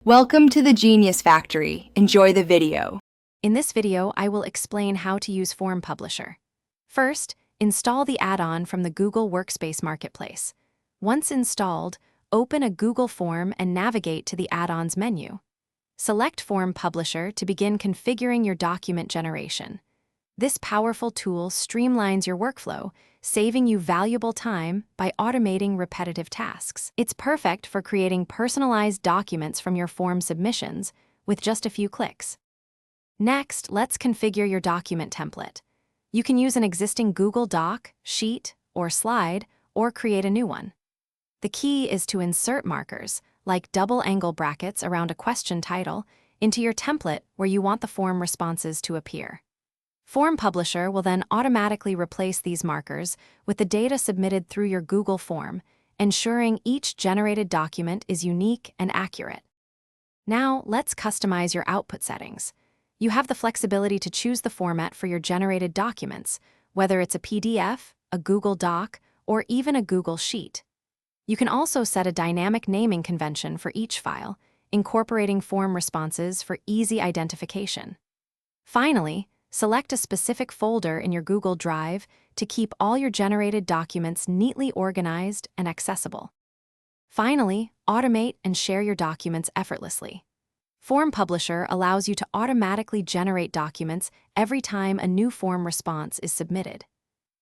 Welcome to the Genius Factory. Enjoy the video. In this video, I will explain how to use Form Publisher. First, install the add-on from the Google Workspace Marketplace. Once installed, open a Google form and navigate to the add-ons menu. Select Form Publisher to begin configuring your document generation. This powerful tool streamlines your workflow, saving you valuable time by automating repetitive tasks. It's perfect for creating personalized documents from your form submissions with just a few clicks. Next, let's configure your document template. You can use an existing Google Doc, sheet, or slide, or create a new one. The key is to insert markers, like double angle brackets around a question title, into your template where you want the form responses to appear. Form Publisher will then automatically replace these markers with the data submitted through your Google form, ensuring each generated document is unique and accurate. Now, let's customize your output settings. You have the flexibility to choose the format for your generated documents, whether it's a PDF, a Google Doc, or even a Google Sheet. You can also set a dynamic naming convention for each file, incorporating form responses for easy identification. Finally, select a specific folder in your Google Drive to keep all your generated documents neatly organized and accessible. Finally, automate and share your documents effortlessly. Form Publisher allows you to automatically generate documents every time a new form response is submitted.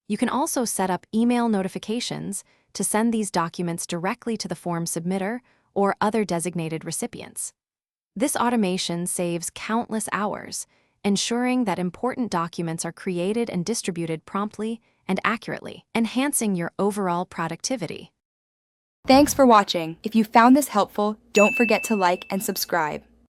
You can also set up email notifications to send these documents directly to the form submitter or other designated recipients. This automation saves countless hours, ensuring that important documents are created and distributed promptly and accurately, enhancing your overall productivity. Thanks for watching. If you found this helpful, don't forget to like and subscribe.